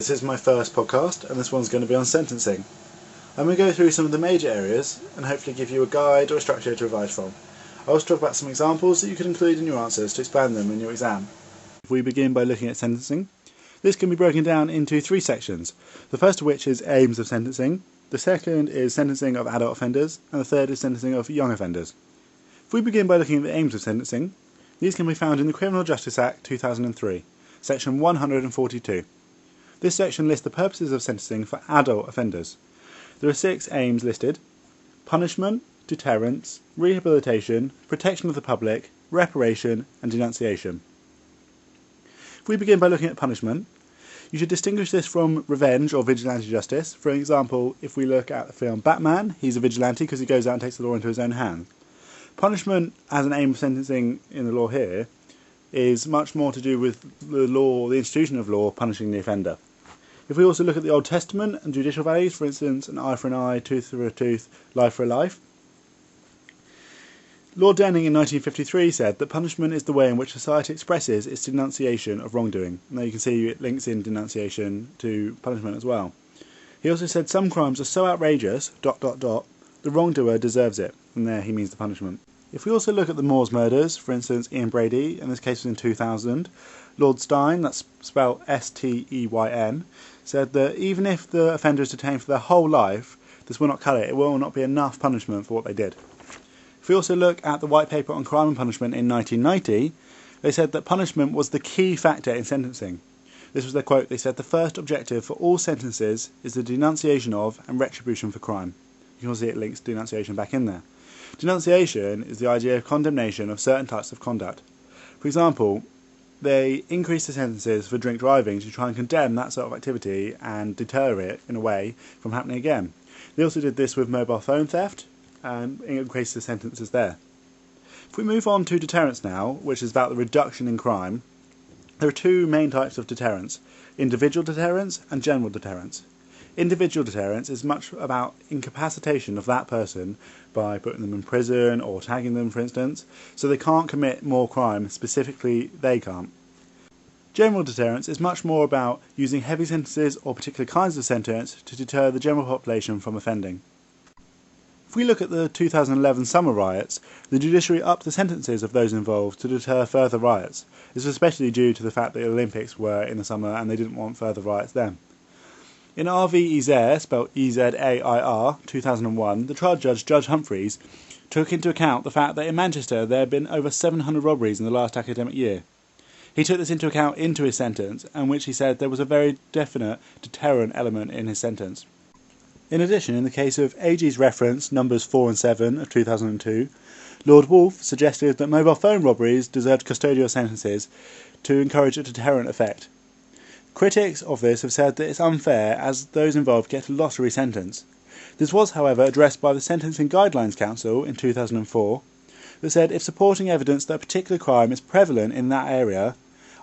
This is my first podcast, and this one's going to be on sentencing. I'm going to go through some of the major areas and hopefully give you a guide or a structure to revise from. I'll also talk about some examples that you could include in your answers to expand them in your exam. If we begin by looking at sentencing, this can be broken down into three sections. The first of which is aims of sentencing, the second is sentencing of adult offenders, and the third is sentencing of young offenders. If we begin by looking at the aims of sentencing, these can be found in the Criminal Justice Act 2003, section 142. This section lists the purposes of sentencing for adult offenders. There are 6 aims listed: punishment, deterrence, rehabilitation, protection of the public, reparation, and denunciation. If we begin by looking at punishment, you should distinguish this from revenge or vigilante justice. For example, if we look at the film Batman, he's a vigilante because he goes out and takes the law into his own hands. Punishment as an aim of sentencing in the law here is much more to do with the law, the institution of law, punishing the offender. If we also look at the Old Testament and judicial values, for instance, an eye for an eye, tooth for a tooth, life for a life, Lord Denning in 1953 said that punishment is the way in which society expresses its denunciation of wrongdoing. Now you can see it links in denunciation to punishment as well. He also said some crimes are so outrageous, ... the wrongdoer deserves it, and there he means the punishment. If we also look at the Moors murders, for instance Ian Brady, and this case was in 2000, Lord Steyn, that's spelled S-T-E-Y-N, said that even if the offender is detained for their whole life, this will not cut it. It will not be enough punishment for what they did. If we also look at the White Paper on Crime and Punishment in 1990, they said that punishment was the key factor in sentencing. This was their quote. They said, "The first objective for all sentences is the denunciation of and retribution for crime." You can also see it links denunciation back in there. Denunciation is the idea of condemnation of certain types of conduct. For example, they increased the sentences for drink driving to try and condemn that sort of activity and deter it, in a way, from happening again. They also did this with mobile phone theft and increased the sentences there. If we move on to deterrence now, which is about the reduction in crime, there are 2 main types of deterrence: individual deterrence and general deterrence. Individual deterrence is much about incapacitation of that person by putting them in prison or tagging them, for instance, so they can't commit more crime, specifically they can't. General deterrence is much more about using heavy sentences or particular kinds of sentence to deter the general population from offending. If we look at the 2011 summer riots, the judiciary upped the sentences of those involved to deter further riots. This was especially due to the fact that the Olympics were in the summer and they didn't want further riots then. In R.V. Ezair, spelled E-Z-A-I-R, 2001, the trial judge, Judge Humphreys, took into account the fact that in Manchester there had been over 700 robberies in the last academic year. He took this into account into his sentence, in which he said there was a very definite deterrent element in his sentence. In addition, in the case of AG's reference numbers 4 and 7 of 2002, Lord Wolfe suggested that mobile phone robberies deserved custodial sentences to encourage a deterrent effect. Critics of this have said that it's unfair as those involved get a lottery sentence. This was, however, addressed by the Sentencing Guidelines Council in 2004 that said if supporting evidence that a particular crime is prevalent in that area,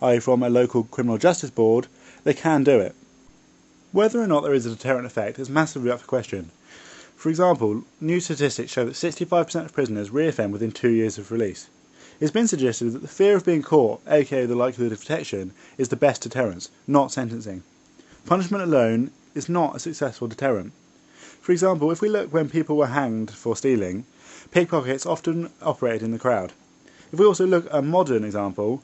i.e. from a local criminal justice board, they can do it. Whether or not there is a deterrent effect is massively up for question. For example, new statistics show that 65% of prisoners reoffend within 2 years of release. It's been suggested that the fear of being caught, aka the likelihood of detection, is the best deterrence, not sentencing. Punishment alone is not a successful deterrent. For example, if we look when people were hanged for stealing, pickpockets often operated in the crowd. If we also look at a modern example,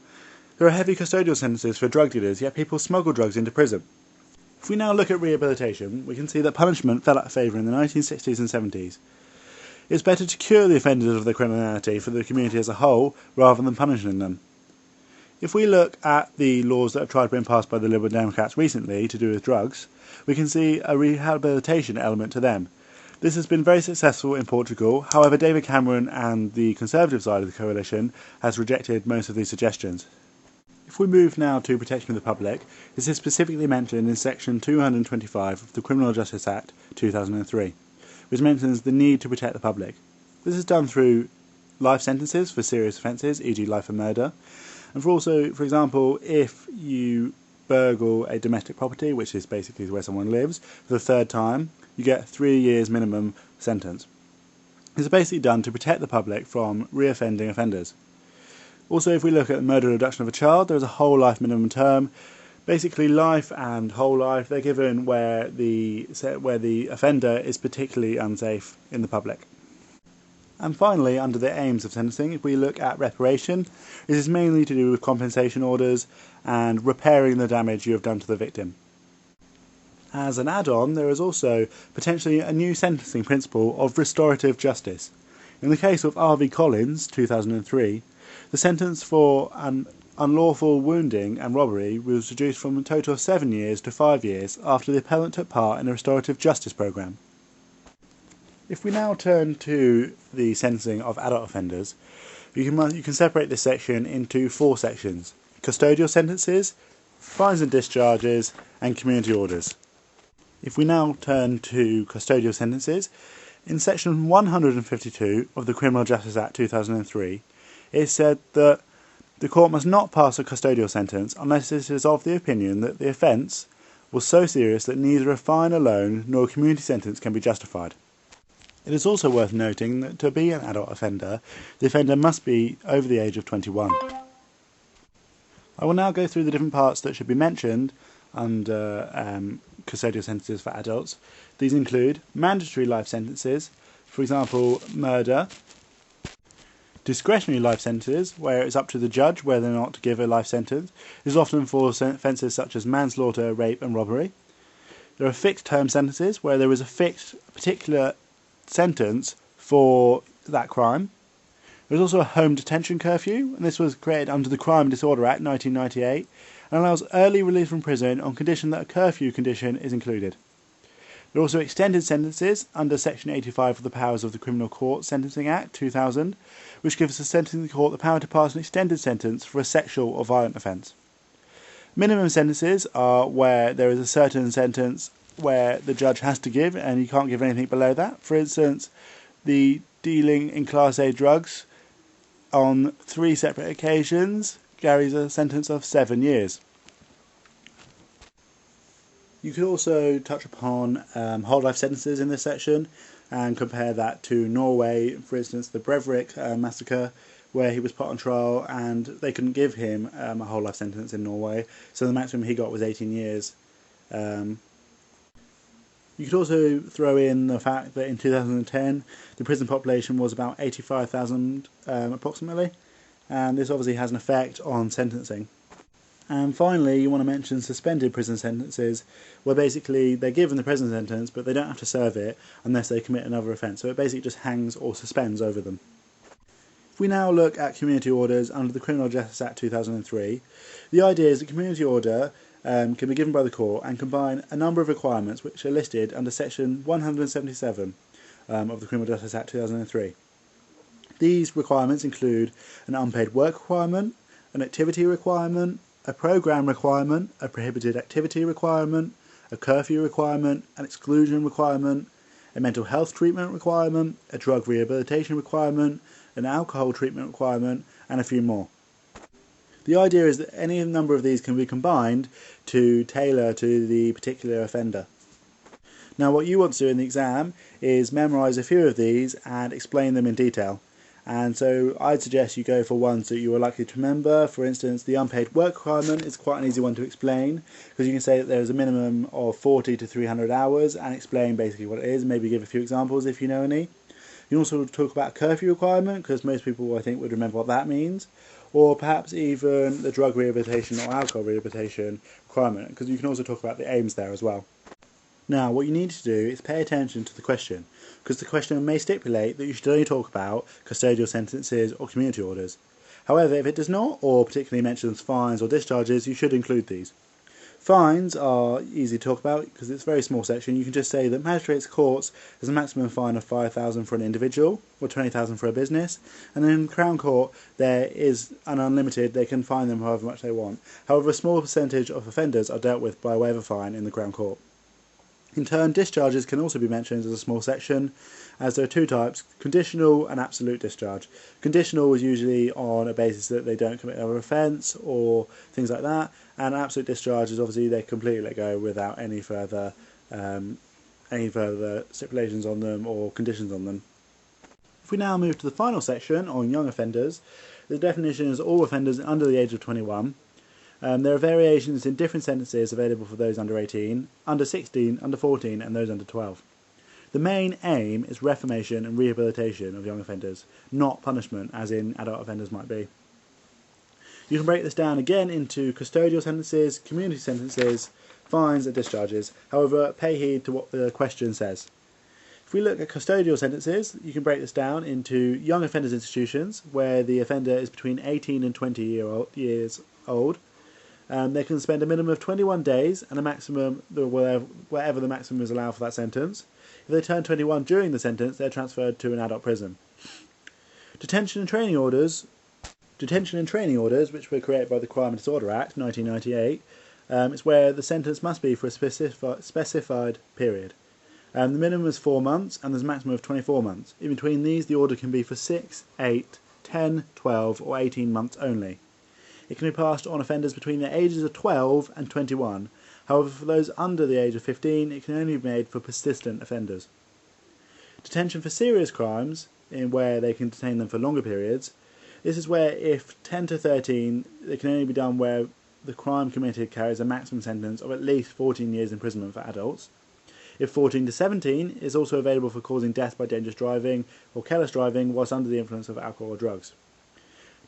there are heavy custodial sentences for drug dealers, yet people smuggle drugs into prison. If we now look at rehabilitation, we can see that punishment fell out of favour in the 1960s and 70s. It's better to cure the offenders of their criminality for the community as a whole, rather than punishing them. If we look at the laws that have tried to be passed by the Liberal Democrats recently to do with drugs, we can see a rehabilitation element to them. This has been very successful in Portugal, however David Cameron and the Conservative side of the coalition has rejected most of these suggestions. If we move now to protection of the public, this is specifically mentioned in section 225 of the Criminal Justice Act 2003. Which mentions the need to protect the public. This is done through life sentences for serious offences, e.g. life and murder, and for example, if you burgle a domestic property, which is basically where someone lives, for the 3rd time, you get 3 years minimum sentence. This is basically done to protect the public from reoffending offenders. Also, if we look at the murder or reduction of a child, there is a whole life minimum term, Basically, life and whole life, they're given where the offender is particularly unsafe in the public. And finally, under the aims of sentencing, if we look at reparation, this is mainly to do with compensation orders and repairing the damage you have done to the victim. As an add-on, there is also potentially a new sentencing principle of restorative justice. In the case of R.V. Collins, 2003, the sentence for an unlawful wounding and robbery was reduced from a total of 7 years to 5 years after the appellant took part in a restorative justice programme. If we now turn to the sentencing of adult offenders, you can separate this section into 4 sections: custodial sentences, fines and discharges, and community orders. If we now turn to custodial sentences, in section 152 of the Criminal Justice Act 2003, it is said that the court must not pass a custodial sentence unless it is of the opinion that the offence was so serious that neither a fine alone nor a community sentence can be justified. It is also worth noting that to be an adult offender, the offender must be over the age of 21. I will now go through the different parts that should be mentioned under custodial sentences for adults. These include mandatory life sentences, for example, murder; discretionary life sentences, where it's up to the judge whether or not to give a life sentence. This is often for offences such as manslaughter, rape and robbery. There are fixed term sentences, where there is a fixed particular sentence for that crime. There's also a home detention curfew, and this was created under the Crime and Disorder Act 1998 and allows early release from prison on condition that a curfew condition is included. There are also extended sentences under Section 85 of the Powers of the Criminal Court Sentencing Act 2000, which gives the sentencing court the power to pass an extended sentence for a sexual or violent offence. Minimum sentences are where there is a certain sentence where the judge has to give, and you can't give anything below that. For instance, the dealing in Class A drugs on 3 separate occasions carries a sentence of 7 years. You could also touch upon whole life sentences in this section and compare that to Norway, for instance the Breivik massacre, where he was put on trial and they couldn't give him a whole life sentence in Norway, so the maximum he got was 18 years. You could also throw in the fact that in 2010 the prison population was about 85,000 approximately, and this obviously has an effect on sentencing. And finally, you want to mention suspended prison sentences, where basically they're given the prison sentence but they don't have to serve it unless they commit another offence, so it basically just hangs or suspends over them. If we now look at community orders under the Criminal Justice Act 2003, the idea is that community order can be given by the court and combine a number of requirements which are listed under section 177 of the Criminal Justice Act 2003. These requirements include an unpaid work requirement, an activity requirement, a programme requirement, a prohibited activity requirement, a curfew requirement, an exclusion requirement, a mental health treatment requirement, a drug rehabilitation requirement, an alcohol treatment requirement, and a few more. The idea is that any number of these can be combined to tailor to the particular offender. Now what you want to do in the exam is memorise a few of these and explain them in detail. And so I'd suggest you go for ones that you are likely to remember. For instance, the unpaid work requirement is quite an easy one to explain, because you can say that there is a minimum of 40 to 300 hours and explain basically what it is, maybe give a few examples if you know any. You can also talk about a curfew requirement, because most people I think would remember what that means. Or perhaps even the drug rehabilitation or alcohol rehabilitation requirement, because you can also talk about the aims there as well. Now, what you need to do is pay attention to the question, because the question may stipulate that you should only talk about custodial sentences or community orders. However, if it does not, or particularly mentions fines or discharges, you should include these. Fines are easy to talk about because it's a very small section. You can just say that magistrates' courts has a maximum fine of £5,000 for an individual or £20,000 for a business, and then in Crown Court there is an unlimited, they can fine them however much they want. However, a small percentage of offenders are dealt with by way of a fine in the Crown Court. In turn, discharges can also be mentioned as a small section, as there are 2 types, conditional and absolute discharge. Conditional is usually on a basis that they don't commit another offence or things like that, and absolute discharge is obviously they completely let go without any further stipulations on them or conditions on them. If we now move to the final section on young offenders, the definition is all offenders under the age of 21. There are variations in different sentences available for those under 18, under 16, under 14 and those under 12. The main aim is reformation and rehabilitation of young offenders, not punishment as in adult offenders might be. You can break this down again into custodial sentences, community sentences, fines and discharges. However, pay heed to what the question says. If we look at custodial sentences, you can break this down into young offenders institutions, where the offender is between 18 and 20 years old. They can spend a minimum of 21 days and a maximum, whatever the maximum is allowed for that sentence. If they turn 21 during the sentence, they're transferred to an adult prison. Detention and training orders, which were created by the Crime and Disorder Act 1998, is where the sentence must be for a specified period. The minimum is 4 months and there's a maximum of 24 months. In between these, the order can be for 6, 8, 10, 12 or 18 months only. It can be passed on offenders between the ages of 12 and 21. However, for those under the age of 15, it can only be made for persistent offenders. Detention for serious crimes, in where they can detain them for longer periods. This is where, if 10 to 13, it can only be done where the crime committed carries a maximum sentence of at least 14 years imprisonment for adults. If 14 to 17 is also available for causing death by dangerous driving or careless driving whilst under the influence of alcohol or drugs.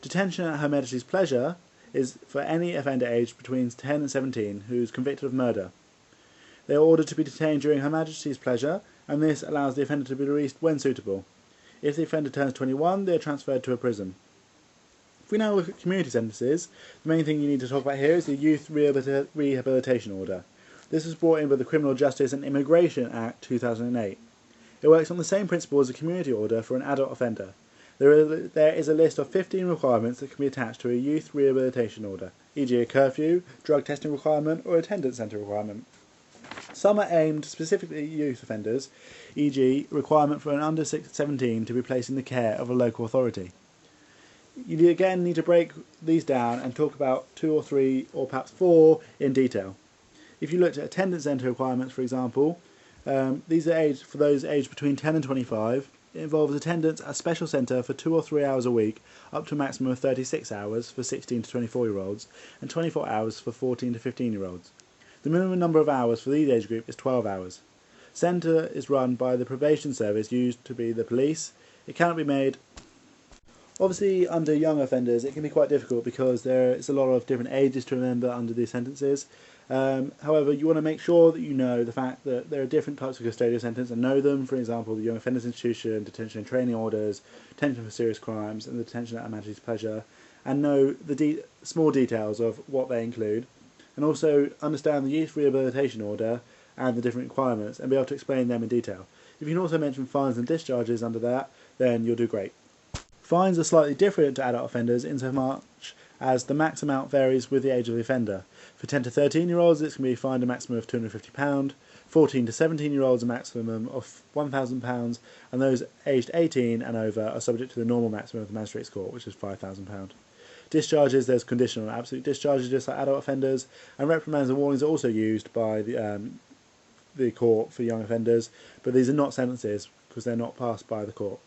Detention at Her Majesty's pleasure is for any offender aged between 10 and 17 who is convicted of murder. They are ordered to be detained during Her Majesty's pleasure, and this allows the offender to be released when suitable. If the offender turns 21, they are transferred to a prison. If we now look at community sentences, the main thing you need to talk about here is the Youth Rehabilitation Order. This was brought in by the Criminal Justice and Immigration Act 2008. It works on the same principle as a community order for an adult offender. There is a list of 15 requirements that can be attached to a youth rehabilitation order, e.g. a curfew, drug testing requirement or attendance centre requirement. Some are aimed specifically at youth offenders, e.g. requirement for an under 17 to be placed in the care of a local authority. You again need to break these down and talk about 2 or 3 or perhaps 4 in detail. If you looked at attendance centre requirements, for example, these are for those aged between 10 and 25. It involves attendance at a special centre for 2 or 3 hours a week, up to a maximum of 36 hours for 16 to 24-year-olds, and 24 hours for 14 to 15-year-olds. The minimum number of hours for these age group is 12 hours. Centre is run by the probation service, used to be the police. It cannot be made. Obviously, under young offenders, it can be quite difficult because there is a lot of different ages to remember under these sentences. However, you want to make sure that you know the fact that there are different types of custodial sentence and know them. For example, the Young Offenders Institution, detention and training orders, detention for serious crimes, and the detention at Her Majesty's pleasure, and know the small details of what they include, and also understand the Youth Rehabilitation Order and the different requirements, and be able to explain them in detail. If you can also mention fines and discharges under that, then you'll do great. Fines are slightly different to adult offenders in so much as the max amount varies with the age of the offender. For 10 to 13-year-olds, it can be fined a maximum of £250, 14 to 17-year-olds a maximum of £1,000, and those aged 18 and over are subject to the normal maximum of the Magistrates' Court, which is £5,000. Discharges, there's conditional and absolute discharges just like adult offenders, and reprimands and warnings are also used by the court for young offenders, but these are not sentences because they're not passed by the court.